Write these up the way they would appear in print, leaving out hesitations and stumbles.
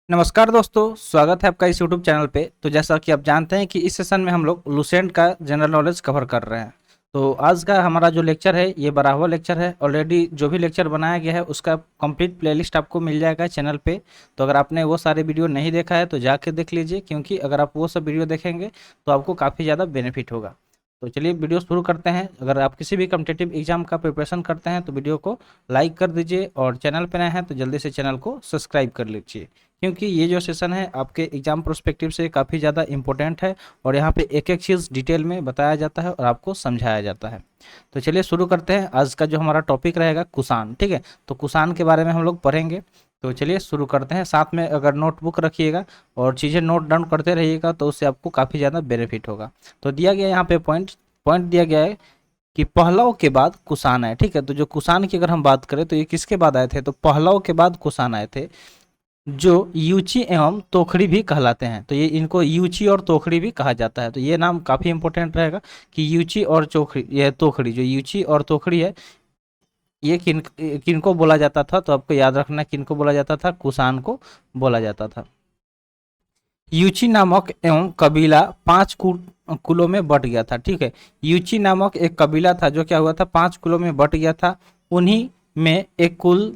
नमस्कार दोस्तों, स्वागत है आपका इस यूट्यूब चैनल पे। तो जैसा कि आप जानते हैं कि इस सेशन में हम लोग लुसेंट का जनरल नॉलेज कवर कर रहे हैं। तो आज का हमारा जो लेक्चर है ये 12वां लेक्चर है। ऑलरेडी जो भी लेक्चर बनाया गया है उसका कंप्लीट प्लेलिस्ट आपको मिल जाएगा चैनल पे। तो अगर आपने वो सारे वीडियो नहीं देखा है तो जाके देख लीजिए, क्योंकि अगर आप वो सब वीडियो देखेंगे तो आपको काफ़ी ज़्यादा बेनिफिट होगा। तो चलिए वीडियो शुरू करते हैं। अगर आप किसी भी कॉम्पिटिटिव एग्जाम का प्रिपरेशन करते हैं तो वीडियो को लाइक कर दीजिए, और चैनल पर नए हैं तो जल्दी से चैनल को सब्सक्राइब कर लीजिए, क्योंकि ये जो सेशन है आपके एग्जाम प्रोस्पेक्टिव से काफ़ी ज़्यादा इंपॉर्टेंट है। और यहाँ पे एक एक चीज़ डिटेल में बताया जाता है और आपको समझाया जाता है। तो चलिए शुरू करते हैं। आज का जो हमारा टॉपिक रहेगा कुषाण, ठीक है। तो कुषाण के बारे में हम लोग पढ़ेंगे। तो चलिए शुरू करते हैं। साथ में अगर नोटबुक रखिएगा और चीज़ें नोट डाउन करते रहिएगा तो उससे आपको काफ़ी ज़्यादा बेनिफिट होगा। तो दिया गया यहाँ पे पॉइंट पॉइंट दिया गया है कि पहलव के बाद कुषाण आए, ठीक है। तो जो कुषाण की अगर हम बात करें तो ये किसके बाद आए थे, तो पहलव के बाद कुषाण आए थे, जो यूची एवं तोखड़ी भी कहलाते हैं। तो ये इनको यूची और तोखड़ी भी कहा जाता है। तो ये नाम काफ़ी इंपॉर्टेंट रहेगा कि यूची और चोखड़ी, यह तोखड़ी, जो यूची और तोखड़ी है ये किनको बोला जाता था। तो आपको याद रखना किनको बोला जाता था, कुषाण को बोला जाता था। यूची नामक एवं कबीला 5 कुलों में बट गया था, ठीक है। यूची नामक एक कबीला था जो क्या हुआ था, 5 कुलों में बट गया था। उन्हीं में एक कुल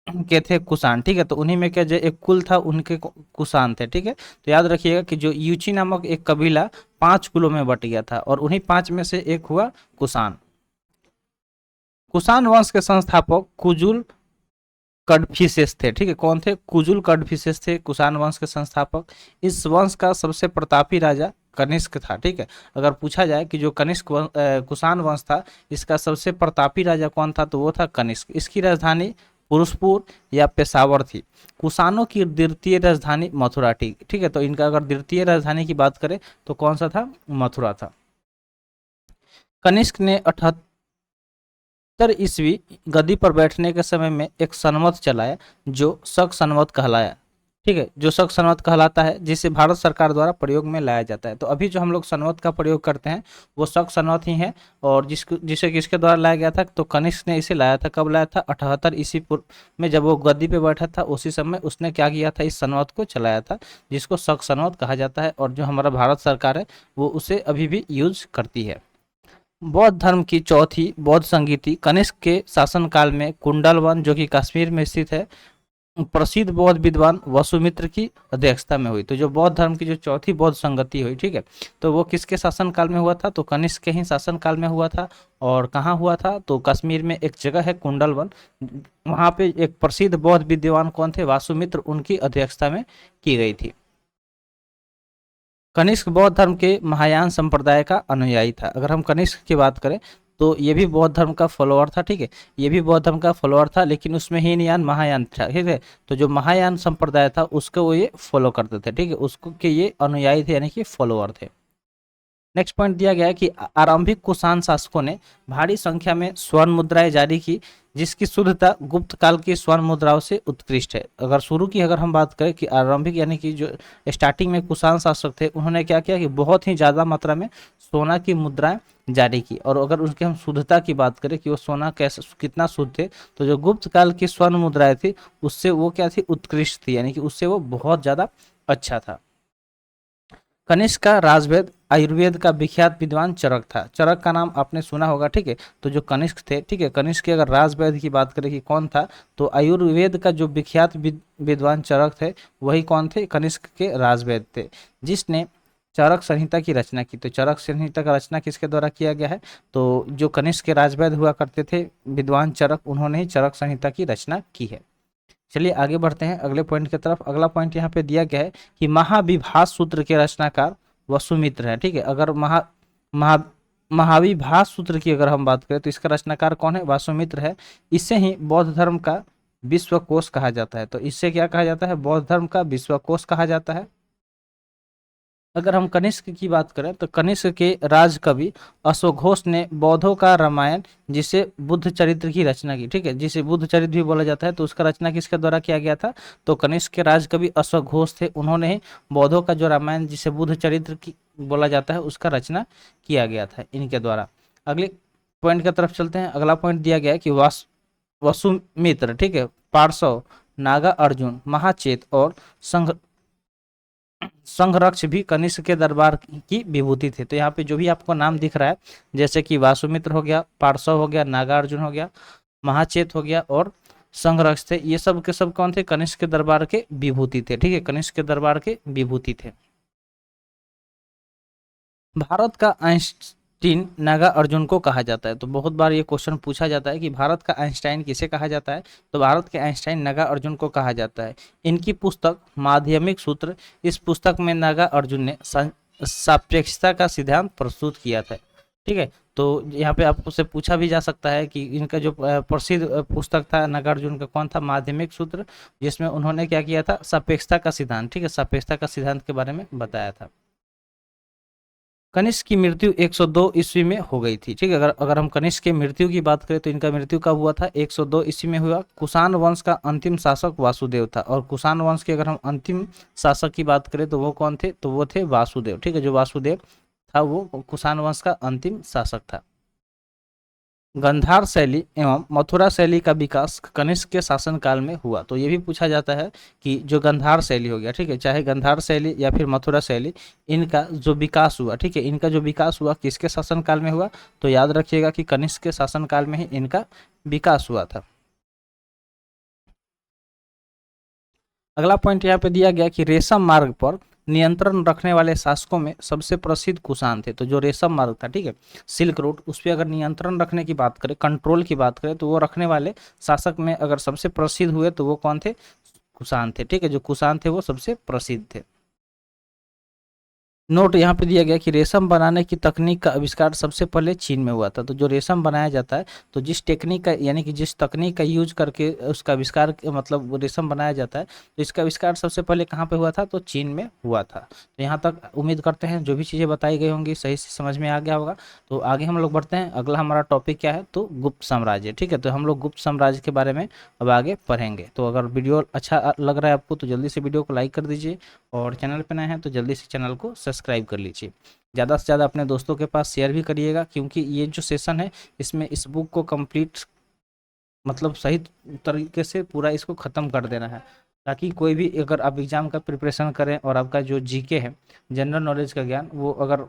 के थे कुषाण, ठीक है। तो उन्हीं में क्या जो एक कुल था उनके कुषाण थे, ठीक है। तो याद रखिएगा कि जो यूची नामक एक कबीला 5 कुलों में बट गया था और उन्हीं 5 में से एक हुआ कुषाण। कुषाण वंश के संस्थापक कुजुल कडफिसेस थे, ठीक है। कौन थे, कुजुल कडफिसेस थे कुषाण वंश के संस्थापक। इस वंश का सबसे प्रतापी राजा कनिष्क था, ठीक है। अगर पूछा जाए कि जो कुषाण वंश था इसका सबसे प्रतापी राजा कौन था, तो वो था कनिष्क। इसकी राजधानी पुरुषपुर या पेशावर थी। कुषाणों की द्वितीय राजधानी मथुरा थी, ठीक है। तो इनका अगर द्वितीय राजधानी की बात करें तो कौन सा था, मथुरा था। कनिष्क ने 78 ईस्वी गद्दी पर बैठने के समय में एक संवत चलाया जो शक संवत कहलाया, ठीक है। जो शक संवत कहलाता है जिसे भारत सरकार द्वारा प्रयोग में लाया जाता है। तो अभी जो हम लोग संवत का प्रयोग करते हैं वो शक संवत ही है। और जिसे किसके द्वारा लाया गया था, तो कनिष्क ने इसे लाया था। कब लाया था, 78 ईस्वी पूर्व में, जब वो गद्दी पे बैठा था उसी समय उसने क्या किया था, इस संवत को चलाया था, जिसको शक संवत कहा जाता है। और जो हमारा भारत सरकार है वो उसे अभी भी यूज करती है। बौद्ध धर्म की चौथी बौद्ध संगीति कनिष्क के शासनकाल में कुंडलवन, जो कि कश्मीर में स्थित है, प्रसिद्ध बौद्ध विद्वान वसुमित्र की अध्यक्षता में हुई। तो जो बौद्ध धर्म की जो चौथी बौद्ध संगति हुई, ठीक है, तो वो किसके शासनकाल में हुआ था, तो कनिष्क के ही शासनकाल में हुआ था। और कहाँ हुआ था, तो कश्मीर में एक जगह है कुंडलवन, वहाँ पे एक प्रसिद्ध बौद्ध विद्वान कौन थे, वासुमित्र, उनकी अध्यक्षता में की गई थी। कनिष्क बौद्ध धर्म के महायान संप्रदाय का अनुयायी था। अगर हम कनिष्क की बात करें तो ये भी बौद्ध धर्म का फॉलोअर था, ठीक है। ये भी बौद्ध धर्म का फॉलोअर था, लेकिन उसमें हीनयान महायान था, ठीक है। तो जो महायान संप्रदाय था उसको वो ये फॉलो करते थे, ठीक है, उसको के ये अनुयायी थे, यानी कि फॉलोअर थे। नेक्स्ट पॉइंट दिया गया है कि आरंभिक कुषाण शासकों ने भारी संख्या में स्वर्ण मुद्राएं जारी की, जिसकी शुद्धता गुप्त काल की स्वर्ण मुद्राओं से उत्कृष्ट है। अगर शुरू की अगर हम बात करें कि आरंभिक यानी कि जो स्टार्टिंग में कुषाण शासक थे उन्होंने क्या किया कि बहुत ही ज़्यादा मात्रा में सोना की मुद्राएं जारी की। और अगर उसके हम शुद्धता की बात करें कि वो सोना कैसे कितना शुद्ध थे, तो जो गुप्त काल की स्वर्ण मुद्राएं थी उससे वो क्या थी, उत्कृष्ट थी, यानी कि उससे वो बहुत ज़्यादा अच्छा था। कनिष्क का राजवेद आयुर्वेद का विख्यात विद्वान चरक था। चरक का नाम आपने सुना होगा, ठीक है। तो जो कनिष्क थे, ठीक है, कनिष्क के अगर राजवेद की बात करें कि कौन था, तो आयुर्वेद का जो विख्यात विद्वान चरक थे वही कौन थे, कनिष्क के राजवेद थे, जिसने चरक संहिता की रचना की। तो चरक संहिता का रचना किसके द्वारा किया गया है, तो जो कनिष्क के राजवेद हुआ करते थे विद्वान चरक, उन्होंने ही चरक संहिता की रचना की है। चलिए आगे बढ़ते हैं अगले पॉइंट की तरफ। अगला पॉइंट यहाँ पे दिया गया है कि महाविभास सूत्र के रचनाकार वसुमित्र है, ठीक है। अगर महा महाविभास सूत्र की अगर हम बात करें तो इसका रचनाकार कौन है, वासुमित्र है। इससे ही बौद्ध धर्म का विश्वकोश कहा जाता है। तो इससे क्या कहा जाता है, बौद्ध धर्म का विश्वकोश कहा जाता है। अगर हम कनिष्क की बात करें तो कनिष्क के राजकवि अश्वघोष ने बौद्धों का रामायण, जिसे बुद्ध चरित्र की रचना की, ठीक है, जिसे बुद्ध चरित्र भी बोला जाता है, तो उसका रचना किसके द्वारा किया गया था, तो कनिष्क के राजकवि अश्वघोष थे। उन्होंने ही बौद्धों का जो रामायण, जिसे बुद्ध चरित्र की बोला जाता है, उसका रचना किया गया था इनके द्वारा। अगले पॉइंट की तरफ चलते हैं। अगला पॉइंट दिया गया है कि वसुमित्र, ठीक है, पार्श्व नागा अर्जुन, महाचेत और संघ संघरक्ष भी कनिष्क के दरबार की विभूति थे। तो यहाँ पे जो भी आपको नाम दिख रहा है, जैसे कि वासुमित्र हो गया, पार्श्व हो गया, नागार्जुन हो गया, महाचेत हो गया और संघरक्ष थे, ये सब के सब कौन थे? कनिष्क के दरबार के विभूति थे। ठीक है, कनिष्क के दरबार के विभूति थे। भारत का आइंस्टीन नागा अर्जुन को कहा जाता है। तो बहुत बार ये क्वेश्चन पूछा जाता है कि भारत का आइंस्टाइन किसे कहा जाता है? तो भारत के आइंस्टाइन नागा अर्जुन को कहा जाता है। इनकी पुस्तक माध्यमिक सूत्र, इस पुस्तक में नागा अर्जुन ने सापेक्षता का सिद्धांत प्रस्तुत किया था। ठीक है, तो यहाँ पे आपसे पूछा भी जा सकता है कि इनका जो प्रसिद्ध पुस्तक था नागार्जुन का, कौन था? माध्यमिक सूत्र, जिसमें उन्होंने क्या किया था? सापेक्षता का सिद्धांत, ठीक है, सापेक्षता का सिद्धांत के बारे में बताया था। कनिष्क की मृत्यु 102 ईस्वी में हो गई थी। ठीक है, अगर हम कनिष्क की मृत्यु की बात करें तो इनका मृत्यु कब हुआ था? 102 ईस्वी में हुआ। कुषाण वंश का अंतिम शासक वासुदेव था, और कुषाण वंश के अगर हम अंतिम शासक की बात करें तो वो कौन थे? तो वो थे वासुदेव। ठीक है, जो वासुदेव था वो कुषाण वंश का अंतिम शासक था। गंधार शैली एवं मथुरा शैली का विकास कनिष्क के शासनकाल में हुआ। तो ये भी पूछा जाता है कि जो गंधार शैली हो गया, ठीक है, चाहे गंधार शैली या फिर मथुरा शैली, इनका जो विकास हुआ, ठीक है, इनका जो विकास हुआ किसके शासनकाल में हुआ? तो याद रखिएगा कि कनिष्क के शासनकाल में ही इनका विकास हुआ था। अगला पॉइंट यहाँ पे दिया गया कि रेशम मार्ग पर नियंत्रण रखने वाले शासकों में सबसे प्रसिद्ध कुषाण थे। तो जो रेशम मार्ग था, ठीक है, सिल्क रूट, उस पर अगर नियंत्रण रखने की बात करें, कंट्रोल की बात करें, तो वो रखने वाले शासक में अगर सबसे प्रसिद्ध हुए तो वो कौन थे? कुषाण थे। ठीक है, जो कुषाण थे वो सबसे प्रसिद्ध थे। नोट यहाँ पे दिया गया कि रेशम बनाने की तकनीक का आविष्कार सबसे पहले चीन में हुआ था। तो जो रेशम बनाया जाता है, तो जिस टेक्निक का, यानी कि जिस तकनीक का यूज करके उसका आविष्कार, मतलब वो रेशम बनाया जाता है, तो इसका आविष्कार सबसे पहले कहाँ पे हुआ था? तो चीन में हुआ था। तो यहाँ तक उम्मीद करते हैं जो भी चीज़ें बताई गई होंगी सही से समझ में आ गया होगा। तो आगे हम लोग बढ़ते हैं। अगला हमारा टॉपिक क्या है? तो गुप्त साम्राज्य। ठीक है, तो हम लोग गुप्त साम्राज्य के बारे में अब आगे पढ़ेंगे। तो अगर वीडियो अच्छा लग रहा है आपको तो जल्दी से वीडियो को लाइक कर दीजिए, और चैनल पर नए हैं तो जल्दी से चैनल को सब्सक्राइब कर लीजिए। ज़्यादा से ज़्यादा अपने दोस्तों के पास शेयर भी करिएगा, क्योंकि ये जो सेशन है इसमें इस बुक को कंप्लीट, मतलब सही तरीके से पूरा इसको ख़त्म कर देना है, ताकि कोई भी अगर आप एग्ज़ाम का प्रिपरेशन करें और आपका जो जीके है, जनरल नॉलेज का ज्ञान, वो अगर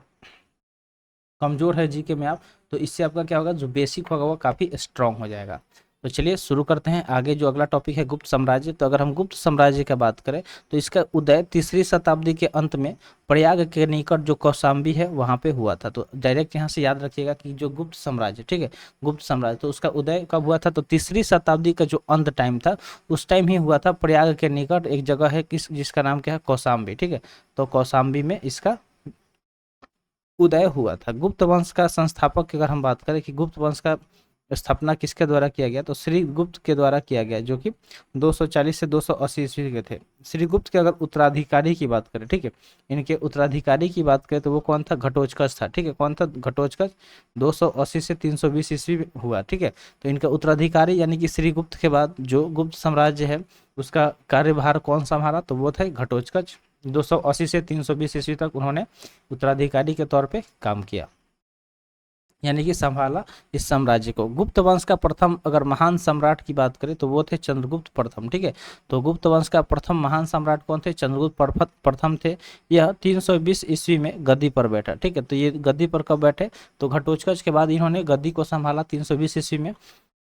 कमज़ोर है जीके में आप, तो इससे आपका क्या होगा? जो बेसिक होगा वो काफ़ी स्ट्रांग हो जाएगा। तो चलिए शुरू करते हैं। आगे जो अगला टॉपिक है गुप्त साम्राज्य। तो अगर हम गुप्त साम्राज्य की बात करें तो इसका उदय 3री शताब्दी के अंत में प्रयाग के निकट जो कौशाम्बी है वहाँ पे हुआ था। तो डायरेक्ट यहाँ से याद रखिएगा कि जो गुप्त साम्राज्य, ठीक है, गुप्त साम्राज्य, तो उसका उदय कब हुआ था? तो 3री शताब्दी का जो अंत टाइम था उस टाइम ही हुआ था। प्रयाग के निकट एक जगह है जिसका नाम क्या है? कौशाम्बी। ठीक है, तो कौशाम्बी में इसका उदय हुआ था। गुप्त वंश का संस्थापक की अगर हम बात करें कि गुप्त वंश का स्थापना किसके द्वारा किया गया, तो श्री गुप्त के द्वारा किया गया, जो कि 240 से 280 ईस्वी के थे। श्री गुप्त के अगर उत्तराधिकारी की बात करें, ठीक है, इनके उत्तराधिकारी की बात करें तो वो कौन था? घटोत्कच था। ठीक है, कौन था? घटोत्कच। 280 से 320 ईस्वी में हुआ। ठीक है, तो इनका उत्तराधिकारी यानी कि श्री गुप्त के बाद जो गुप्त साम्राज्य है उसका कार्यभार कौन संभाला? तो वो थे घटोत्कच। 280 से 320 ईस्वी तक उन्होंने उत्तराधिकारी के तौर पे काम किया, यानी कि संभाला इस साम्राज्य को। गुप्त वंश का प्रथम अगर महान सम्राट की बात करें तो वो थे चंद्रगुप्त प्रथम। ठीक है, तो गुप्त वंश का प्रथम महान सम्राट कौन थे? चंद्रगुप्त प्रथम थे। यह 320 ईस्वी में गद्दी पर बैठा। ठीक है, तो ये गद्दी पर कब बैठे? तो घटोत्कच के बाद इन्होंने गद्दी को संभाला 320 ईस्वी में।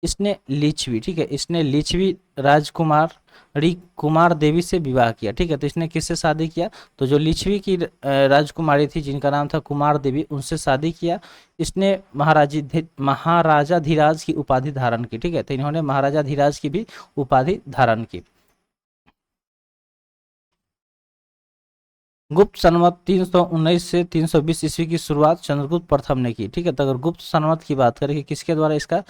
इसने लिच्छवी, ठीक है, इसने लिच्छवी राजकुमारी कुमार देवी से विवाह किया। ठीक है, तो इसने किससे शादी किया? तो जो लिच्छवी की राजकुमारी थी जिनका नाम था कुमार देवी, उनसे शादी किया। इसने महाराजा धीराज की उपाधि धारण की। ठीक है, तो इन्होंने महाराजा धीराज की भी उपाधि धारण की। गुप्त संवत 319 से 320 ईस्वी की शुरुआत चंद्रगुप्त प्रथम ने की। ठीक है, तो अगर गुप्त संवत की बात करें कि किसके द्वारा इसका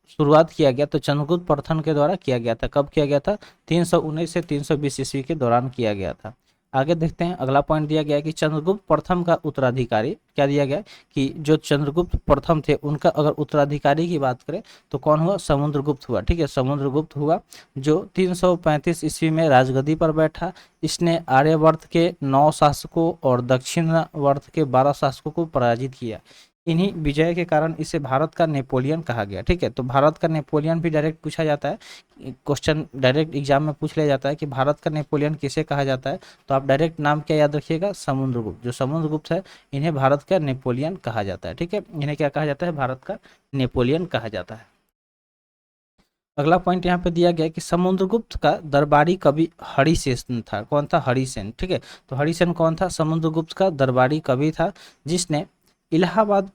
शुरुआत किया गया, तो चंद्रगुप्त प्रथम के द्वारा किया गया था। कब किया गया था? 319 से 320 ईस्वी के दौरान किया गया था। आगे देखते हैं। अगला पॉइंट दिया गया है कि चंद्रगुप्त प्रथम का उत्तराधिकारी, क्या दिया गया कि जो चंद्रगुप्त प्रथम थे उनका अगर उत्तराधिकारी की बात करें तो कौन हुआ? समुद्रगुप्त हुआ। ठीक है, समुद्रगुप्त हुआ, जो 335 ईस्वी में राजगद्दी पर बैठा। इसने आर्यवर्त के 9 शासकों और दक्षिणावर्त के 12 शासकों को पराजित किया। इन्हीं विजय के कारण इसे भारत का नेपोलियन कहा गया। ठीक है, तो भारत का नेपोलियन भी डायरेक्ट पूछा जाता है, क्वेश्चन डायरेक्ट एग्जाम में पूछ लिया जाता है कि भारत का नेपोलियन किसे कहा जाता है, तो आप डायरेक्ट नाम क्या याद रखिएगा, समुद्रगुप्त। जो समुद्रगुप्त है इन्हें भारत का नेपोलियन कहा जाता है। ठीक है, इन्हें क्या कहा जाता है, भारत का नेपोलियन कहा जाता है। अगला पॉइंट यहाँ पे दिया गया कि समुद्रगुप्त का दरबारी कवि हरिसेन था। कौन था, हरिसेन। ठीक है, तो हरिसेन कौन था, समुद्रगुप्त का दरबारी कवि था, जिसने इलाहाबाद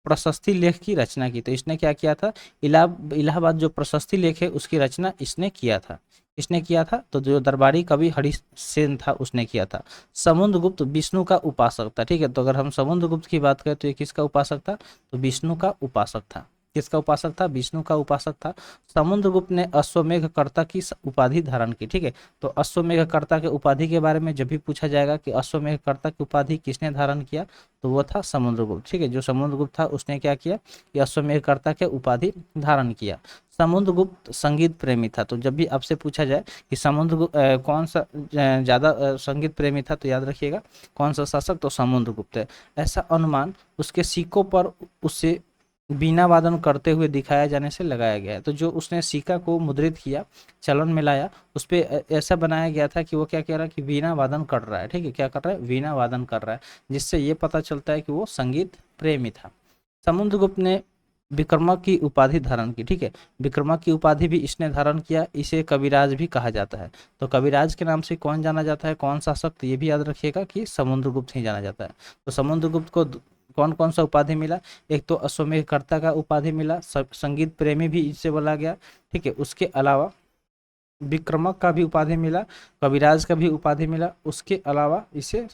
प्रशस्ति लेख की रचना की। तो इसने क्या किया था, इलाहाबाद जो प्रशस्ति लेख है उसकी रचना इसने किया था। इसने किया था, तो जो दरबारी कवि हरिसेन था उसने किया था। समुद्रगुप्त विष्णु का उपासक था। ठीक है, तो अगर हम समुद्रगुप्त की बात करें तो ये किसका उपासक था, तो विष्णु का उपासक था। किसका उपासक था, विष्णु का उपासक था। समुद्रगुप्त ने अश्वमेधकर्ता की उपाधि धारण की। ठीक है, तो अश्वमेधकर्ता के उपाधि के बारे में जब भी पूछा जाएगा कि अश्वमेधकर्ता की उपाधि किसने धारण किया, तो वो था समुद्रगुप्त। ठीक है, जो समुद्रगुप्त था उसने क्या किया कि अश्वमेधकर्ता के उपाधि धारण किया। समुद्रगुप्त संगीत प्रेमी था। तो जब भी आपसे पूछा जाए कि समुद्रगुप्त कौन सा ज़्यादा संगीत प्रेमी था, तो याद रखिएगा कौन सा शासक, तो समुद्रगुप्त है। ऐसा अनुमान उसके सिक्कों पर उससे बीना वादन करते हुए दिखाया जाने से लगाया गया है। तो जो उसने सिक्का को मुद्रित किया, चलन में लाया, उस पर ऐसा बनाया गया था कि वो क्या कह रहा है कि वीणा वादन कर रहा है। ठीक है, क्या कर रहा है, वीणा वादन कर रहा है, जिससे ये पता चलता है कि वो संगीत प्रेमी था। समुद्रगुप्त ने विक्रमक की उपाधि धारण की। ठीक है, विक्रमक की उपाधि भी इसने धारण किया। इसे कविराज भी कहा जाता है। तो कविराज के नाम से कौन जाना जाता है, कौन शासक, तो ये भी याद रखिएगा कि समुद्रगुप्त ही जाना जाता है। तो समुद्रगुप्त को कौन कौन सा उपाधि मिला, एक तो अश्वमेधकर्ता का उपाधि मिला, संगीत प्रेमी भी इससे बोला गया। ठीक है, उसके अलावा विक्रमक का भी उपाधि मिला, कविराज का भी उपाधि मिला, उसके अलावा इसे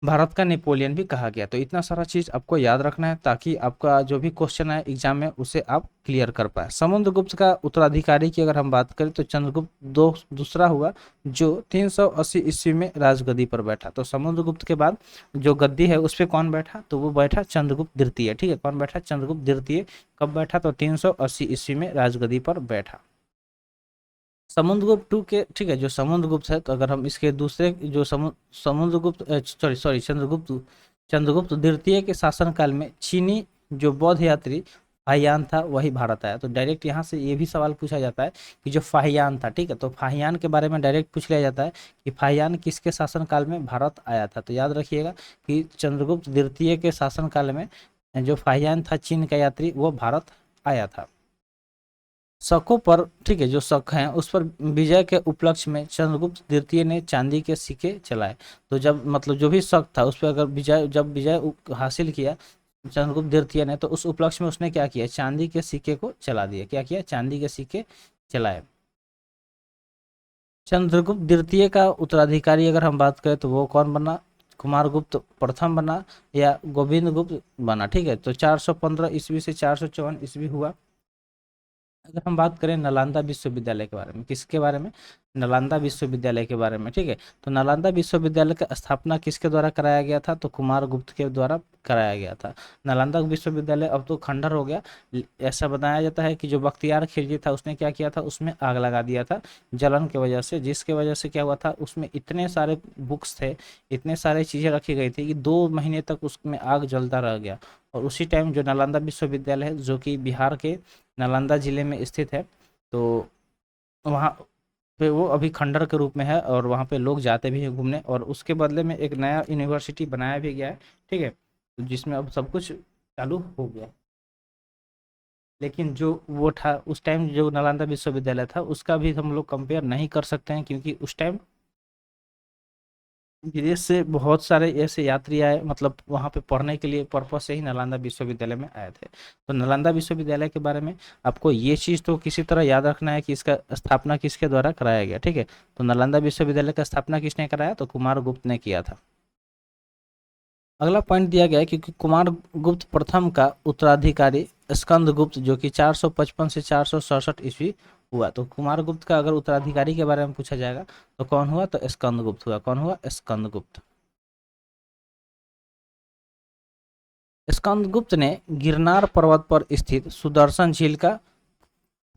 भारत का नेपोलियन भी कहा गया। तो इतना सारा चीज आपको याद रखना है ताकि आपका जो भी क्वेश्चन है एग्जाम में उसे आप क्लियर कर पाए। समुद्रगुप्त का उत्तराधिकारी की अगर हम बात करें तो चंद्रगुप्त दूसरा हुआ, जो 380 ईस्वी में राजगद्दी पर बैठा। तो समुद्रगुप्त के बाद जो गद्दी है उस पर कौन बैठा, तो वो बैठा चंद्रगुप्त द्वितीय। ठीक है, कौन बैठा, चंद्रगुप्त द्वितीय। कब बैठा, तो 380 ईस्वी में राजगद्दी पर बैठा। समुद्रगुप्त टू के, ठीक है, जो समुद्रगुप्त है, तो अगर हम इसके दूसरे जो समुद्रगुप्त सॉरी चंद्रगुप्त चंद्रगुप्त द्वितीय के शासनकाल में चीनी जो बौद्ध यात्री फाहियान था वही भारत आया। तो डायरेक्ट यहाँ से ये भी सवाल पूछा जाता है कि जो फाहियान था, ठीक है, तो फाहियान के बारे में डायरेक्ट पूछ लिया जाता है कि फाहियान किसके शासनकाल में भारत आया था। तो याद रखिएगा कि चंद्रगुप्त द्वितीय के शासनकाल में जो फाहियान था चीन का यात्री वो भारत आया था। शकों पर, ठीक है, जो शक हैं उस पर विजय के उपलक्ष्य में चंद्रगुप्त द्वितीय ने चांदी के सिक्के चलाए। तो जब मतलब जो भी शक था उस पर अगर जब विजय हासिल किया चंद्रगुप्त द्वितीय ने, तो उस उपलक्ष्य में उसने क्या किया, चांदी के सिक्के को चला दिया। क्या किया, चांदी के सिक्के चलाए। चंद्रगुप्त द्वितीय का उत्तराधिकारी अगर हम बात करें तो वो कौन बना, कुमारगुप्त प्रथम बना या गोविंद गुप्त बना। ठीक है, तो 415 ईस्वी से 454 ईस्वी हुआ। अगर हम बात करें नालंदा विश्वविद्यालय के बारे में, किसके बारे में, नालंदा विश्वविद्यालय के बारे में। ठीक है, तो नालंदा विश्वविद्यालय का स्थापना किसके द्वारा कराया गया था, तो कुमारगुप्त के द्वारा कराया गया था। नालंदा विश्वविद्यालय अब तो खंडर हो गया। ऐसा बताया जाता है कि जो बख्तियार खिलजी था उसने क्या किया था, उसमें आग लगा दिया था जलन की वजह से, जिसके वजह से क्या हुआ था, उसमें इतने सारे बुक्स थे, इतने सारे चीज़ें रखी गई थी कि 2 महीने तक उसमें आग जलता रह गया। और उसी टाइम जो नालंदा विश्वविद्यालय है जो कि बिहार के नालंदा जिले में स्थित है, तो वहाँ पे वो अभी खंडर के रूप में है और वहाँ पे लोग जाते भी हैं घूमने, और उसके बदले में एक नया यूनिवर्सिटी बनाया भी गया है। ठीक है, तो जिसमें अब सब कुछ चालू हो गया। लेकिन जो वो था उस टाइम जो नालंदा विश्वविद्यालय था उसका भी हम लोग कंपेयर नहीं कर सकते हैं, क्योंकि उस टाइम विदेश से बहुत सारे ऐसे यात्री आए, मतलब वहाँ पे पढ़ने के लिए पर्पज से ही नालंदा विश्वविद्यालय में आए थे। तो नालंदा विश्वविद्यालय के बारे में आपको ये चीज़ तो किसी तरह याद रखना है कि इसका स्थापना किसके द्वारा कराया गया। ठीक है, तो नालंदा विश्वविद्यालय का स्थापना किसने कराया, तो कुमारगुप्त ने किया था। अगला पॉइंट दिया गया है कि कुमारगुप्त प्रथम का उत्तराधिकारी स्कंदगुप्त जो कि 455 से 467 ईस्वी हुआ। तो कुमारगुप्त का अगर उत्तराधिकारी के बारे में पूछा जाएगा तो कौन हुआ, तो स्कंदगुप्त हुआ। कौन हुआ, स्कंदगुप्त। स्कंदगुप्त ने गिरनार पर्वत पर स्थित सुदर्शन झील का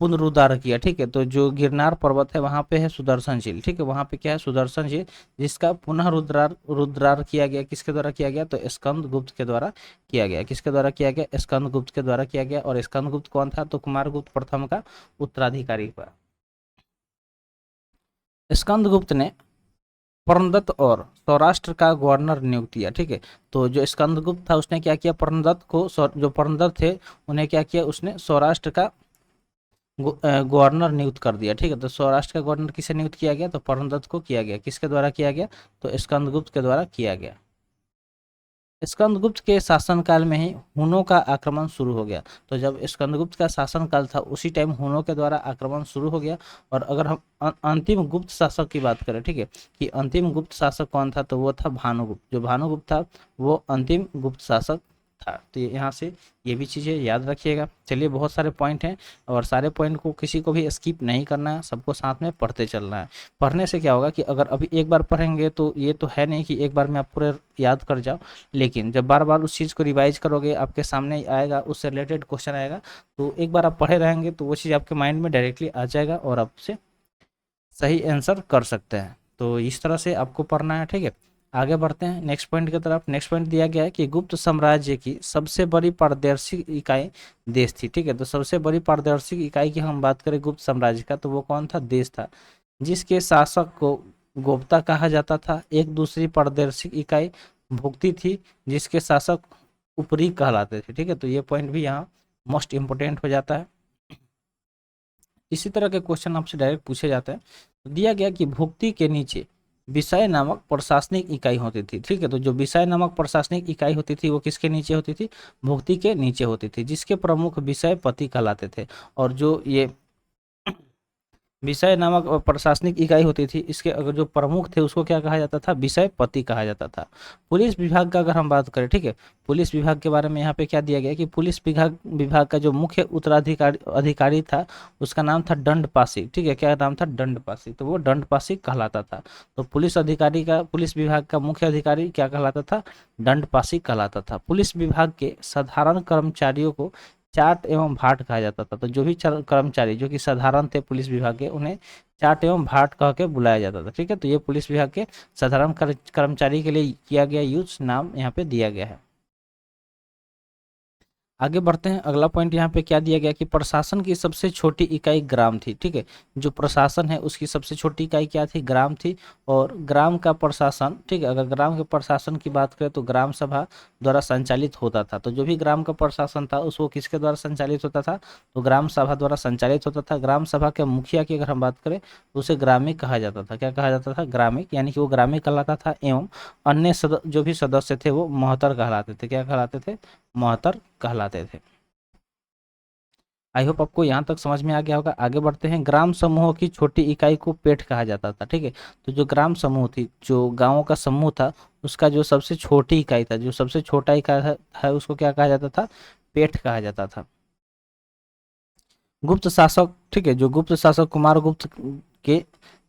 पुनरुद्धार किया, ठीक है। तो जो गिरनार पर्वत है वहां पे है सुदर्शन झील, ठीक है, वहां पे क्या है सुदर्शन झील, जिसका पुनः रुद्रार किया गया, किसके द्वारा किया गया, तो स्कंद गुप्त के द्वारा किया गया। किसके द्वारा किया गया, स्कंद गुप्त के द्वारा किया गया। और स्कंद गुप्त कौन था, तो कुमार गुप्त प्रथम का उत्तराधिकारी हुआ। स्कंद गुप्त ने परमदत्त और सौराष्ट्र का गवर्नर नियुक्त किया, ठीक है। तो जो स्कंदगुप्त था उसने क्या किया, परमदत्त को, जो परमदत्त थे उन्हें क्या किया, उसने सौराष्ट्र का गवर्नर नियुक्त कर दिया, ठीक है। तो सौराष्ट्र का गवर्नर किसे नियुक्त किया गया, तो परमदत्त को किया गया। किसके द्वारा किया गया, तो स्कंदगुप्त के द्वारा किया गया। स्कंदगुप्त के शासनकाल में ही हुनों का आक्रमण शुरू हो गया। तो जब स्कंदगुप्त का शासनकाल था उसी टाइम हुनों के द्वारा आक्रमण शुरू हो गया। और अगर हम अंतिम गुप्त शासक की बात करें, ठीक है, कि अंतिम गुप्त शासक कौन था, तो वो था भानुगुप्त। जो भानुगुप्त था वो अंतिम गुप्त शासक था। तो यहाँ से ये भी चीज़ें याद रखिएगा। चलिए, बहुत सारे पॉइंट हैं और सारे पॉइंट को किसी को भी स्किप नहीं करना है, सबको साथ में पढ़ते चलना है। पढ़ने से क्या होगा कि अगर अभी एक बार पढ़ेंगे तो ये तो है नहीं कि एक बार में आप पूरे याद कर जाओ, लेकिन जब बार बार उस चीज़ को रिवाइज करोगे, आपके सामने आएगा, उससे रिलेटेड क्वेश्चन आएगा, तो एक बार आप पढ़े रहेंगे तो वो चीज़ आपके माइंड में डायरेक्टली आ जाएगा और आपसे सही आंसर कर सकते हैं। तो इस तरह से आपको पढ़ना है, ठीक है। आगे बढ़ते हैं नेक्स्ट पॉइंट की तरफ। नेक्स्ट पॉइंट दिया गया है कि गुप्त साम्राज्य की सबसे बड़ी पारदर्शी इकाई देश थी, ठीक है। तो सबसे बड़ी पारदर्शी इकाई की हम बात करें गुप्त साम्राज्य का, तो वो कौन था, देश था, जिसके शासक को गोप्ता कहा जाता था। एक दूसरी पारदर्शी इकाई भुक्ति थी, जिसके शासक उपरी कहलाते थे, ठीक है। तो ये पॉइंट भी यहाँ मोस्ट इंपोर्टेंट हो जाता है। इसी तरह के क्वेश्चन आपसे डायरेक्ट पूछे जाते हैं। तो दिया गया कि भुक्ति के नीचे विषय नामक प्रशासनिक इकाई होती थी, ठीक है। तो जो विषय नामक प्रशासनिक इकाई होती थी वो किसके नीचे होती थी, भुक्ति के नीचे होती थी, जिसके प्रमुख विषय पति कहलाते थे। और जो ये विषय नामक प्रशासनिक इकाई होती थी, इसके अगर जो प्रमुख थे उसको क्या कहा जाता था, विषय पति कहा जाता था। पुलिस विभाग का अगर हम बात करें, ठीक है, पुलिस विभाग के बारे में यहाँ पे क्या दिया गया कि पुलिस विभाग का जो मुख्य उत्तराधिकारी अधिकारी था उसका नाम था दंडपासी, ठीक है। क्या नाम था, दंडपासी। तो वो दंडपासी कहलाता था। तो पुलिस अधिकारी का, पुलिस विभाग का मुख्य अधिकारी क्या कहलाता था, दंडपासी कहलाता था। पुलिस विभाग के साधारण कर्मचारियों को चाट एवं भाट कहा जाता था। तो जो भी कर्मचारी जो कि साधारण थे पुलिस विभाग के, उन्हें चाट एवं भाट कह के बुलाया जाता था, ठीक है। तो ये पुलिस विभाग के साधारण कर्मचारी के लिए किया गया यूज नाम यहाँ पे दिया गया है। आगे बढ़ते हैं। अगला पॉइंट यहाँ पे क्या दिया गया कि प्रशासन की सबसे छोटी इकाई ग्राम थी, ठीक है। जो प्रशासन है उसकी सबसे छोटी इकाई क्या थी, ग्राम थी। और ग्राम का प्रशासन, ठीक है, अगर ग्राम के प्रशासन की बात करें तो ग्राम सभा द्वारा संचालित होता था। तो जो भी ग्राम का प्रशासन था उसको किसके द्वारा संचालित होता था, तो ग्राम सभा द्वारा संचालित होता था। ग्राम सभा के मुखिया की अगर हम बात करें तो उसे ग्रामीण कहा जाता था। क्या कहा जाता था, ग्रामीण, यानी कि वो ग्रामीण कहलाता था। एवं अन्य जो भी सदस्य थे वो महतर कहलाते थे। क्या कहलाते थे, महतर कहलाते थे। आई होप आपको यहाँ तक समझ में आ गया होगा। आगे बढ़ते हैं। ग्राम समूह की छोटी इकाई को पेठ कहा जाता था, ठीक है। तो जो ग्राम समूह थी, जो गांवों का समूह था, उसका जो सबसे छोटी इकाई था, जो सबसे छोटा इकाई है उसको क्या कहा जाता था, पेठ कहा जाता था। गुप्त शासक, ठीक है, जो गुप्त शासक कुमार गुप्त के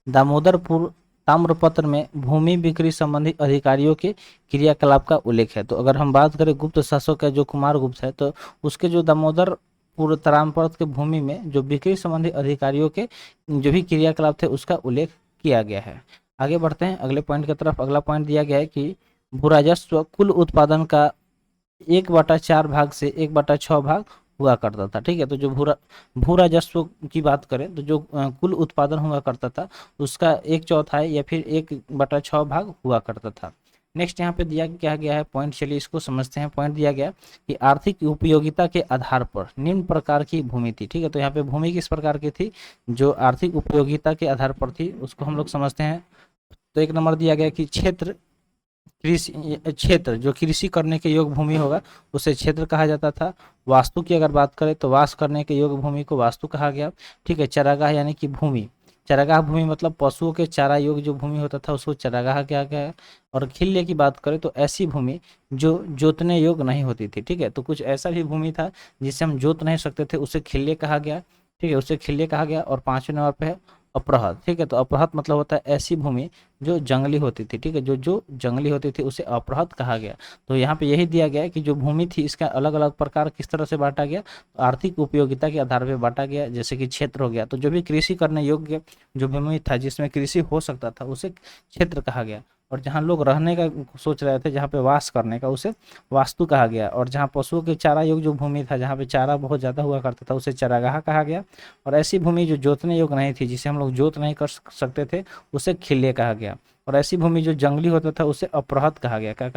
दामोदरपुर ताम्रपत्र में भूमि बिक्री संबंधी अधिकारियों के क्रियाकलाप का उल्लेख है। तो अगर हम बात करें गुप्त शासक का जो कुमार गुप्त है, तो उसके जो दामोदरपुर ताम्रपत्र के भूमि में जो बिक्री संबंधी अधिकारियों के जो भी क्रियाकलाप थे उसका उल्लेख किया गया है। आगे बढ़ते हैं अगले पॉइंट की तरफ। अगला पॉइंट दिया गया है कि भू राजस्व कुल उत्पादन का 1/4 भाग से 1/6 भाग हुआ करता था, ठीक है। तो जो भू राजस्व की बात करें तो जो कुल उत्पादन हुआ करता था उसका 1/4 या फिर 1/6 भाग हुआ करता था। नेक्स्ट यहाँ पे दिया क्या गया है पॉइंट, चलिए इसको समझते हैं। पॉइंट दिया गया कि आर्थिक उपयोगिता के आधार पर निम्न प्रकार की भूमि थी, ठीक है। तो यहाँ पे भूमि किस प्रकार की थी, जो आर्थिक उपयोगिता के आधार पर थी उसको हम लोग समझते हैं। तो एक नंबर दिया गया कि क्षेत्र, कृषि क्षेत्र, जो कृषि करने के योग्य भूमि होगा उसे क्षेत्र कहा जाता था। वास्तु की अगर बात करें तो वास करने के योग्य भूमि को वास्तु कहा गया, ठीक है। चरागाह यानी कि भूमि, चरागाह भूमि मतलब पशुओं के चारा योग्य जो भूमि होता था उसको चरागाह कहा गया है। और खिल्य की बात करें तो ऐसी भूमि जो जोतने योग्य नहीं होती थी, ठीक है। तो कुछ ऐसा भी भूमि था जिसे हम जोत नहीं सकते थे, उसे खिल्य कहा गया, ठीक है, उसे खिल्य कहा गया। और 5वें नंबर पे है अपरहत, ठीक है। तो अपरहत मतलब होता है ऐसी भूमि जो जंगली होती थी, ठीक है, जो जो जंगली होती थी उसे अपरहत कहा गया। तो यहाँ पे यही दिया गया है कि जो भूमि थी इसका अलग अलग प्रकार किस तरह से बांटा गया, आर्थिक उपयोगिता के आधार पर बांटा गया, जैसे कि क्षेत्र हो गया, तो जो भी कृषि करने योग्य जो भूमि था जिसमें कृषि हो सकता था उसे क्षेत्र कहा गया, और जहाँ लोग रहने का सोच रहे थे, जहाँ पे वास करने का, उसे वास्तु कहा गया, और जहाँ पशुओं के चारा योग्य जो भूमि था, जहाँ पे चारा बहुत ज़्यादा हुआ करता था, उसे चारागाह कहा गया, और ऐसी भूमि जो जोतने योग्य नहीं थी, जिसे हम लोग जोत नहीं कर सकते थे, उसे खिल्ले कहा गया, और ऐसी भूमि जो जंगली होता था उसे अपरहत कहा गया। क्या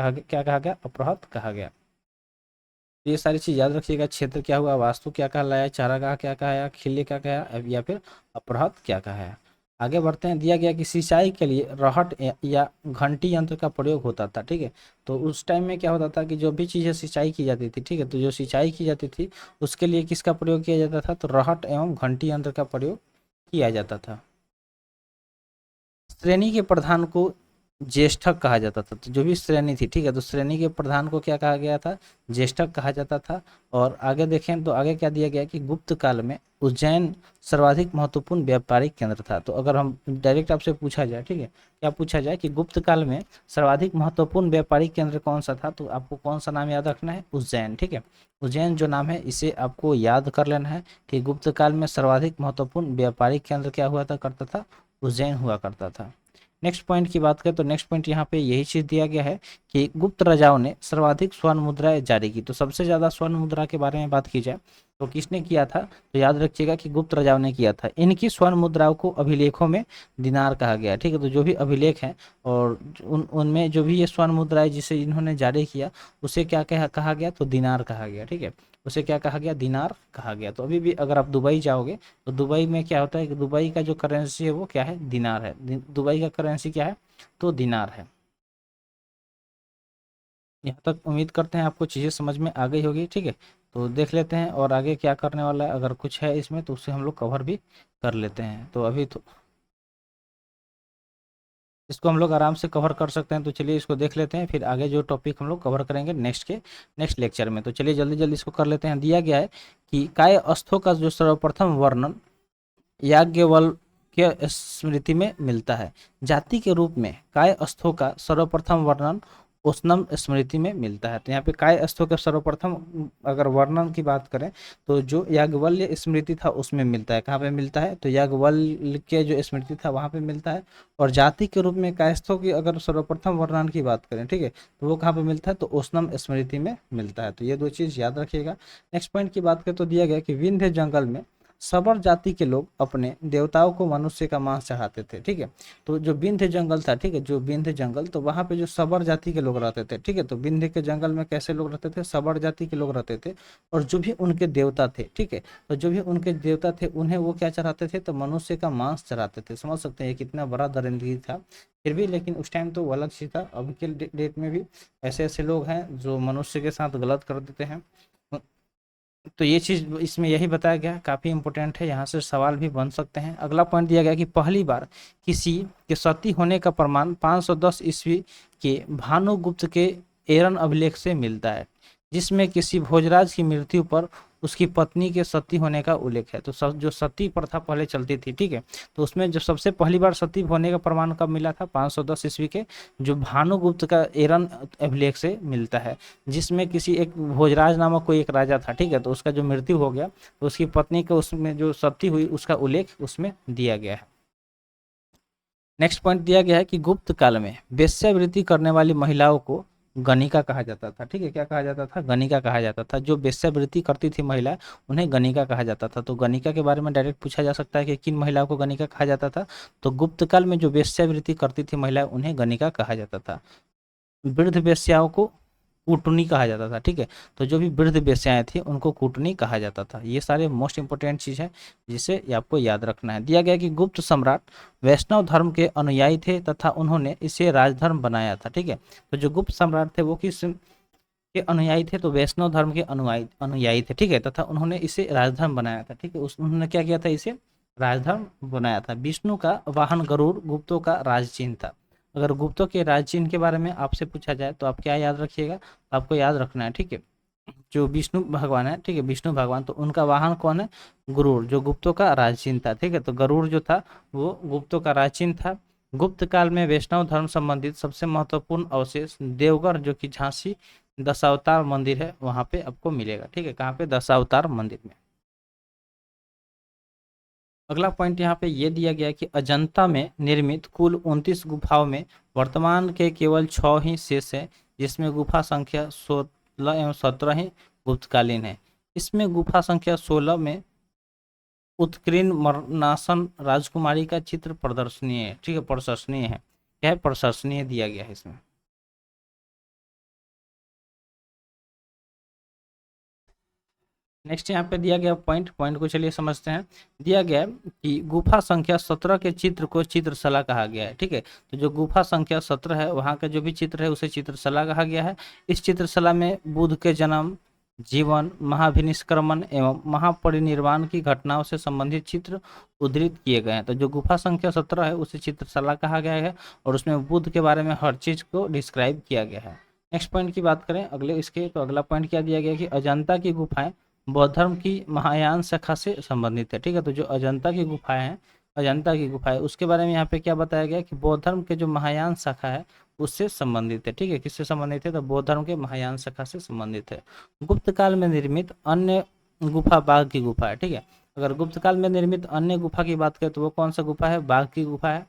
कहा गया? अपरहत कहा गया। तो ये सारी चीज़ याद रखिएगा। क्षेत्र क्या हुआ, वास्तु क्या कहलाया, चारागाह क्या कहा, खिल्ली क्या कहा, या फिर अपरहत क्या कहा है। आगे बढ़ते हैं। दिया गया कि सिंचाई के लिए रहट या घंटी यंत्र का प्रयोग होता था, ठीक है। तो उस टाइम में क्या होता था कि जो भी चीज़ें सिंचाई की जाती थी, ठीक है, तो जो सिंचाई की जाती थी उसके लिए किसका प्रयोग किया जाता था, तो रहट एवं घंटी यंत्र का प्रयोग किया जाता था। श्रेणी के प्रधान को ज्येष्ठक कहा जाता था। तो जो भी श्रेणी थी, ठीक है, तो श्रेणी के प्रधान को क्या कहा गया था, ज्येष्ठक कहा जाता था। और आगे देखें तो आगे क्या दिया गया कि गुप्त काल में उज्जैन सर्वाधिक महत्वपूर्ण व्यापारिक केंद्र था। तो अगर हम डायरेक्ट आपसे पूछा जाए, ठीक है, क्या पूछा जाए कि गुप्त काल में सर्वाधिक महत्वपूर्ण व्यापारिक केंद्र कौन सा था, तो आपको कौन सा नाम याद रखना है, उज्जैन, ठीक है। उज्जैन जो नाम है इसे आपको याद कर लेना है कि गुप्त काल में सर्वाधिक महत्वपूर्ण व्यापारिक केंद्र क्या हुआ था करता था, उज्जैन हुआ करता था। नेक्स्ट पॉइंट की बात करें तो नेक्स्ट पॉइंट यहाँ पे यही चीज़ दिया गया है कि गुप्त राजाओं ने सर्वाधिक स्वर्ण मुद्राएं जारी की। तो सबसे ज़्यादा स्वर्ण मुद्रा के बारे में बात की जाए तो किसने किया था, तो याद रखिएगा कि गुप्त राजाओं ने किया था। इनकी स्वर्ण मुद्राओं को अभिलेखों में दिनार कहा गया, ठीक है। तो जो भी अभिलेख हैं और उनमें जो भी ये स्वर्ण मुद्राएं जिसे इन्होंने जारी किया उसे क्या कहा गया, तो दिनार कहा गया, ठीक है। उसे क्या कहा गया, दिनार कहा गया। तो अभी भी अगर आप दुबई जाओगे तो दुबई में क्या होता है कि दुबई का जो करेंसी है वो क्या है, दिनार है। दुबई का करेंसी क्या है, तो दिनार है। यहाँ तक उम्मीद करते हैं आपको चीज़ें समझ में आ गई होगी, ठीक है। तो देख लेते हैं और आगे क्या करने वाला है, अगर कुछ है इसमें तो उसे हम लोग कवर भी कर लेते हैं। तो अभी तो इसको हम लोग आराम से कवर कर सकते हैं। तो चलिए इसको देख लेते हैं, फिर आगे जो टॉपिक हम लोग कवर करेंगे नेक्स्ट लेक्चर में। तो चलिए जल्दी जल्दी इसको कर लेते हैं। दिया गया है कि काय अस्थों का जो सर्वप्रथम वर्णन याज्ञवल्क्य स्मृति में मिलता है। जाति के रूप में काय अस्थों का सर्वप्रथम वर्णन उष्णम स्मृति में मिलता है। तो यहाँ पे काय अस्थों का सर्वप्रथम अगर वर्णन की बात करें तो जो याज्ञवल्क्य स्मृति था उसमें मिलता है। कहाँ पे मिलता है, तो याज्ञवल्क्य जो स्मृति था वहाँ पे मिलता है। और जाति के रूप में कायस्थों की अगर सर्वप्रथम वर्णन की बात करें, ठीक है, तो वो कहाँ पे मिलता है, तो उष्णम स्मृति में मिलता है। तो ये दो चीज़ याद रखिएगा। नेक्स्ट पॉइंट की बात करें तो दिया गया कि विंध्य जंगल में सबर जाति के लोग अपने देवताओं को मनुष्य का मांस चढ़ाते थे, ठीक है। तो जो विंध्य जंगल था, ठीक है, जो विंध्य जंगल, तो वहाँ पे जो सबर जाति के लोग रहते थे, ठीक है, तो विंध्य के जंगल में कैसे लोग रहते थे, सबर जाति के लोग रहते थे। और जो भी उनके देवता थे, ठीक है, तो जो भी उनके देवता थे उन्हें वो क्या चढ़ाते थे, तो मनुष्य का मांस चढ़ाते थे। समझ सकते हैं कितना बड़ा दरिंदगी था फिर भी, लेकिन उस टाइम तो वो अलग चीज़ था। अभी के डेट में भी ऐसे ऐसे लोग हैं जो मनुष्य के साथ गलत कर देते हैं। तो ये चीज़ इसमें यही बताया गया, काफ़ी इंपॉर्टेंट है, यहाँ से सवाल भी बन सकते हैं। अगला पॉइंट दिया गया कि पहली बार किसी के सती होने का प्रमाण 510 ईस्वी के भानुगुप्त के एरन अभिलेख से मिलता है, जिसमें किसी भोजराज की मृत्यु पर उसकी पत्नी के सती होने का उल्लेख है। तो जो सती प्रथा पहले चलती थी, ठीक है, तो उसमें जो सबसे पहली बार सती होने का प्रमाण कब मिला था, 510 ईस्वी के जो भानुगुप्त का एरन अभिलेख से मिलता है, जिसमें किसी एक भोजराज नामक कोई एक राजा था, ठीक है, तो उसका जो मृत्यु हो गया तो उसकी पत्नी को उसमें जो सती हुई उसका उल्लेख उसमें दिया गया है। नेक्स्ट पॉइंट दिया गया है कि गुप्त काल में वेश्यावृत्ति करने वाली महिलाओं को गणिका कहा जाता था, ठीक है। क्या कहा जाता था, गणिका कहा जाता था। जो वेश्यावृत्ति करती थी महिला उन्हें गणिका कहा जाता था। तो गणिका के बारे में डायरेक्ट पूछा जा सकता है कि किन महिलाओं को गणिका कहा जाता था, तो गुप्त काल में जो वेश्यावृत्ति करती थी महिला उन्हें गणिका कहा जाता था। वृद्ध वेश्याओं को कूटनी कहा जाता था, ठीक है। तो जो भी वृद्ध वेश्याएं थी उनको कूटनी कहा जाता था। ये सारे मोस्ट इंपोर्टेंट चीज़ है जिसे आपको याद रखना है। दिया गया कि गुप्त सम्राट वैष्णव धर्म के अनुयायी थे तथा उन्होंने इसे राजधर्म बनाया था, ठीक है। तो जो गुप्त सम्राट थे वो किस के अनुयायी थे, तो वैष्णव धर्म के अनुयायी थे, ठीक है, तथा उन्होंने इसे राजधर्म बनाया था, ठीक है। उन्होंने क्या किया था, इसे राजधर्म बनाया था। विष्णु का वाहन गरुड़ गुप्तों का राजचिन्ह था। अगर गुप्तों के राजचिन्ह के बारे में आपसे पूछा जाए तो आप क्या याद रखिएगा, तो आपको याद रखना है, ठीक है, जो विष्णु भगवान है, ठीक है, विष्णु भगवान, तो उनका वाहन कौन है? गरुड़, जो गुप्तों का राजचिन्ह था, ठीक है। तो गरुड़ जो था वो गुप्तों का राजचिन्ह था। गुप्त काल में वैष्णव धर्म संबंधित सबसे महत्वपूर्ण अवशेष देवगढ़, जो कि झांसी दशावतार मंदिर है, वहां पे आपको मिलेगा, ठीक है। कहाँ पे? दशावतार मंदिर में। अगला पॉइंट यहाँ पे ये दिया गया है कि अजंता में निर्मित कुल 29 गुफाओं में वर्तमान के केवल 6 ही शेष है, जिसमें गुफा संख्या 16 एवं 17 ही गुप्तकालीन है। इसमें गुफा संख्या 16 में उत्कीर्ण मरणासन राजकुमारी का चित्र प्रदर्शनीय है, ठीक है, प्रशंसनीय है। क्या है? प्रशंसनीय दिया गया है इसमें। नेक्स्ट यहाँ पे दिया गया पॉइंट पॉइंट को चलिए समझते हैं। दिया गया है कि गुफा संख्या 17 के चित्र को चित्रशला कहा गया है, ठीक है। तो जो गुफा संख्या 17 है वहाँ का जो भी चित्र है उसे चित्रशला कहा गया है। इस चित्रशला में बुद्ध के जन्म, जीवन, महाभिनिष्क्रमण एवं महापरिनिर्वाण की घटनाओं से संबंधित चित्र उद्धृत किए गए हैं। तो जो गुफा संख्या 17 है उसे चित्रशला कहा गया है और उसमें बुद्ध के बारे में हर चीज को डिस्क्राइब किया गया है। नेक्स्ट पॉइंट की बात करें अगले इसके, तो अगला पॉइंट क्या दिया गया है कि अजंता की गुफाएं बौद्ध धर्म की महायान शाखा से संबंधित है, ठीक है। तो जो अजंता की गुफाएं हैं, अजंता की गुफाएं, उसके बारे में यहाँ पे क्या बताया गया कि बौद्ध धर्म के जो महायान शाखा है उससे संबंधित है, ठीक है। किससे संबंधित है? तो बौद्ध धर्म के महायान शाखा से संबंधित है। गुप्त काल में निर्मित अन्य गुफा बाघ की गुफा है, ठीक है। अगर गुप्त काल में निर्मित अन्य गुफा की बात करें तो वो कौन सा गुफा है? बाघ की गुफा है,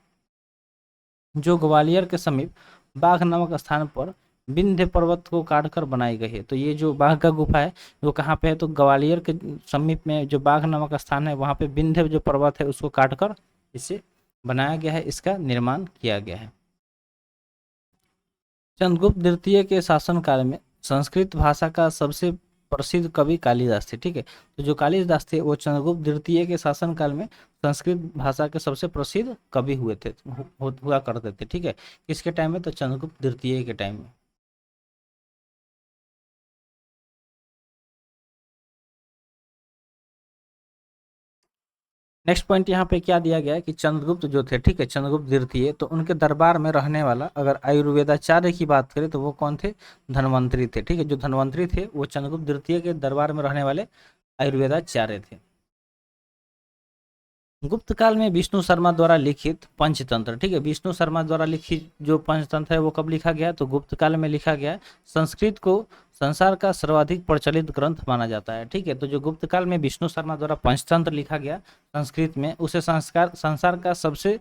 जो ग्वालियर के समीप बाघ नामक स्थान पर विंध्य पर्वत को काटकर बनाई गई है। तो ये जो बाघ का गुफा है वो कहाँ पे है? तो ग्वालियर के समीप में जो बाघ नामक स्थान है वहाँ पे विंध्य जो पर्वत है उसको काटकर इसे बनाया गया है, इसका निर्माण किया गया है। चंद्रगुप्त द्वितीय के शासनकाल में संस्कृत भाषा का सबसे प्रसिद्ध कवि कालिदास थे, ठीक है। तो जो कालिदास थे वो चंद्रगुप्त द्वितीय के शासनकाल में संस्कृत भाषा के सबसे प्रसिद्ध कवि हुए थे, हुआ करते थे, ठीक है। किसके टाइम में? तो चंद्रगुप्त द्वितीय के टाइम में। नेक्स्ट पॉइंट यहाँ पे क्या दिया गया है कि चंद्रगुप्त जो थे, ठीक है, चंद्रगुप्त द्वितीय, तो उनके दरबार में रहने वाला अगर आयुर्वेदाचार्य की बात करें तो वो कौन थे? धन्वंतरी थे, ठीक है। जो धन्वंतरी थे वो चंद्रगुप्त द्वितीय के दरबार में रहने वाले आयुर्वेदाचार्य थे। गुप्त काल में विष्णु शर्मा द्वारा लिखित पंचतंत्र, ठीक है, विष्णु शर्मा द्वारा लिखित जो पंचतंत्र है वो कब लिखा गया? तो गुप्त काल में लिखा गया है। संस्कृत को संसार का सर्वाधिक प्रचलित ग्रंथ माना जाता है, ठीक है। तो जो गुप्त काल में विष्णु शर्मा द्वारा पंचतंत्र लिखा गया संस्कृत में, उसे संसार का सबसे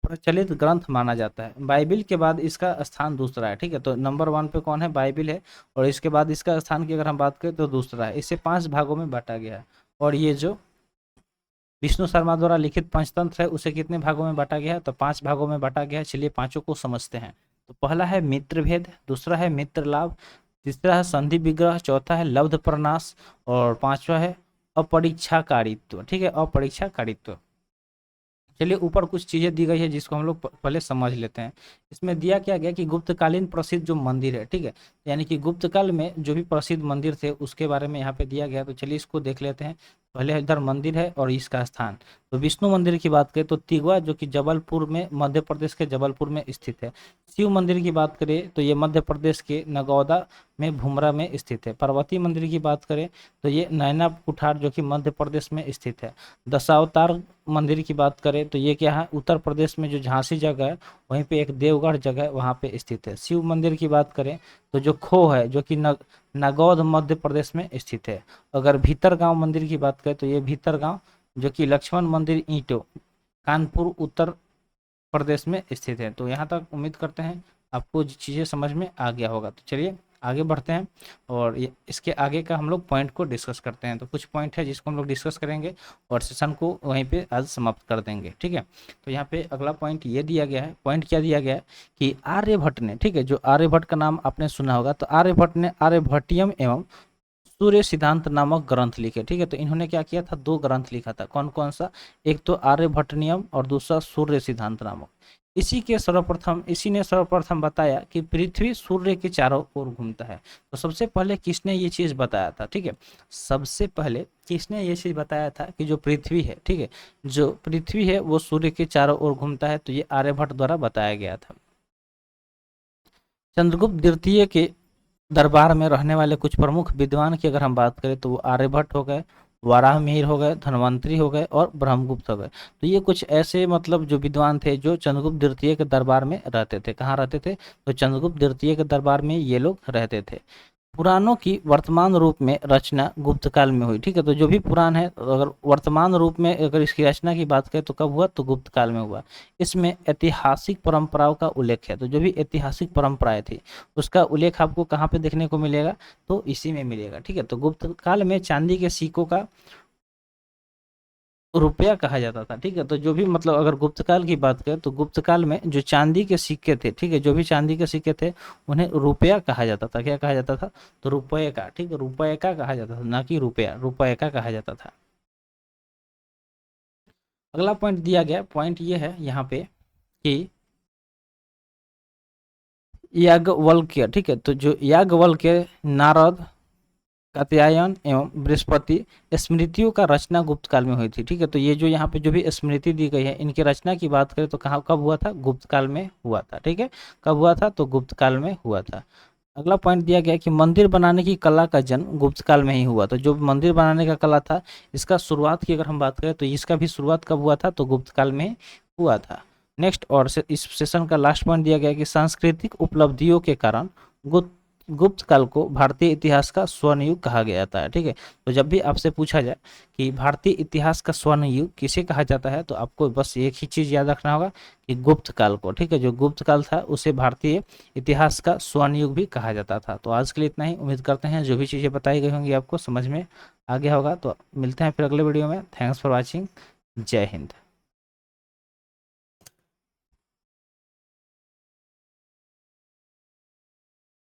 प्रचलित ग्रंथ माना जाता है। बाइबिल के बाद इसका स्थान दूसरा है, ठीक है। तो नंबर 1 पे कौन है? बाइबिल है। और इसके बाद इसका स्थान की अगर हम बात करें तो दूसरा है। इसे 5 भागों में बांटा गया है। और ये जो विष्णु शर्मा द्वारा लिखित पंचतंत्र है उसे कितने भागों में बांटा गया है? तो 5 भागों में बांटा गया है। चलिए पांचों को समझते हैं। तो पहला है मित्र भेद, दूसरा है मित्र लाभ, तीसरा है संधि विग्रह, चौथा है लब्ध प्रनाश और पांचवा है अपरीक्षाकारित्व, ठीक है, अपरीक्षाकारित्व। चलिए ऊपर कुछ चीजें दी गई है जिसको हम लोग पहले समझ लेते हैं। इसमें दिया क्या गया कि गुप्तकालीन प्रसिद्ध जो मंदिर है, ठीक है, यानी कि गुप्त काल में जो भी प्रसिद्ध मंदिर थे उसके बारे में यहाँ पे दिया गया। तो चलिए इसको देख लेते हैं। पहले इधर मंदिर है और इसका स्थान। तो विष्णु मंदिर की बात करें तो तिगवा, जो कि जबलपुर में, मध्य प्रदेश के जबलपुर में स्थित है। शिव मंदिर की बात करें तो ये मध्य प्रदेश के नगौदा में भुमरा में स्थित है। पार्वती मंदिर की बात करें तो ये नैना कुठार, जो कि मध्य प्रदेश में स्थित है। दशावतार मंदिर की बात करें तो ये क्या है? उत्तर प्रदेश में जो झांसी जगह है वहीं पे एक देवगढ़ जगह है वहाँ पे स्थित है। शिव मंदिर की बात करें तो जो खो है, जो कि नागौद मध्य प्रदेश में स्थित है। अगर भीतरगांव मंदिर की बात करें तो ये भीतरगांव, जो कि लक्ष्मण मंदिर ईंटो, कानपुर उत्तर प्रदेश में स्थित है। तो यहाँ तक उम्मीद करते हैं आपको चीज़ें समझ में आ गया होगा। तो चलिए आगे बढ़ते हैं और इसके आगे का हम लोग पॉइंट को डिस्कस करते हैं। तो कुछ पॉइंट है जिसको हम लोग डिस्कस करेंगे और सेशन को वहीं पे आज समाप्त कर देंगे, ठीक है। तो यहाँ पे अगला पॉइंट ये दिया गया है। पॉइंट क्या दिया गया है कि आर्यभट्ट ने, ठीक है, जो आर्यभट्ट का नाम आपने सुना होगा, तो आर्यभट्ट ने आर्यभट्टियम एवं सूर्य सिद्धांत नामक ग्रंथ लिखे, ठीक है। तो इन्होंने क्या किया था? 2 ग्रंथ लिखा था। कौन कौन सा? एक तो आर्यभट्टनियम और दूसरा सूर्य सिद्धांत नामक। इसी ने सर्वप्रथम बताया कि पृथ्वी सूर्य के चारों ओर घूमता है। तो सबसे पहले किसने ये चीज बताया था? ठीक है, सबसे पहले किसने ये चीज बताया था कि जो पृथ्वी है, ठीक है, जो पृथ्वी है वो सूर्य के चारों ओर घूमता है। तो ये आर्यभट्ट द्वारा बताया गया था। चंद्रगुप्त द्वितीय के दरबार में रहने वाले कुछ प्रमुख विद्वान की अगर हम बात करें तो वो आर्यभट्ट हो गए, वाराहमिहिर हो गए, धन्वंतरी हो गए और ब्रह्मगुप्त हो गए। तो ये कुछ ऐसे मतलब जो विद्वान थे जो चंद्रगुप्त द्वितीय के दरबार में रहते थे। कहाँ रहते थे? तो चंद्रगुप्त द्वितीय के दरबार में ये लोग रहते थे। पुराणों की वर्तमान रूप में रचना गुप्त काल में हुई। ठीक है, तो जो भी पुराण है अगर वर्तमान रूप में अगर इसकी रचना की बात करें तो कब हुआ? तो गुप्त काल में हुआ। इसमें ऐतिहासिक परंपराओं का उल्लेख है। तो जो भी ऐतिहासिक परंपराएं थी उसका उल्लेख आपको कहाँ पे देखने को मिलेगा? तो इसी में मिलेगा। ठीक है, तो गुप्त काल में चांदी के सिक्कों का रुपया कहा जाता था। ठीक है, तो जो भी मतलब अगर गुप्त काल की बात करें तो गुप्त काल में जो चांदी के सिक्के थे, ठीक है, जो भी चांदी के सिक्के थे उन्हें रुपया कहा जाता था। क्या कहा जाता था? तो रुपये का। ठीक है, रुपये का कहा जाता था, ना कि रुपया, रुपये का कहा जाता था। अगला पॉइंट दिया गया, पॉइंट ये है यहाँ पे कि याज्ञवल्क्य। ठीक है, तो जो याज्ञवल्क्य, नारद, कात्यायन एवं बृहस्पति स्मृतियों का रचना गुप्त काल में हुई थी। ठीक है, तो ये जो यहाँ पे जो भी स्मृति दी गई है इनकी रचना की बात करें तो कहाँ कब हुआ था? गुप्त काल में हुआ था। ठीक है, कब हुआ था? तो गुप्त काल में हुआ था। अगला पॉइंट दिया गया कि मंदिर बनाने की कला का जन्म गुप्त काल में ही हुआ। तो जो मंदिर बनाने का कला था इसका शुरुआत की अगर हम बात करें तो इसका भी शुरुआत कब हुआ था? तो गुप्त काल में हुआ था। नेक्स्ट, और इस सेशन का लास्ट पॉइंट दिया गया कि सांस्कृतिक उपलब्धियों के कारण गुप्त गुप्त काल को भारतीय इतिहास का स्वर्ण युग कहा गया था। ठीक है, तो जब भी आपसे पूछा जाए कि भारतीय इतिहास का स्वर्ण युग किसे कहा जाता है तो आपको बस एक ही चीज़ याद रखना होगा कि गुप्त काल को। ठीक है, जो गुप्त काल था उसे भारतीय इतिहास का स्वर्ण युग भी कहा जाता था। तो आज के लिए इतना ही। उम्मीद करते हैं जो भी चीज़ें बताई गई होंगी आपको समझ में आ गया होगा। तो मिलते हैं फिर अगले वीडियो में। Thanks for watching. जय हिंद।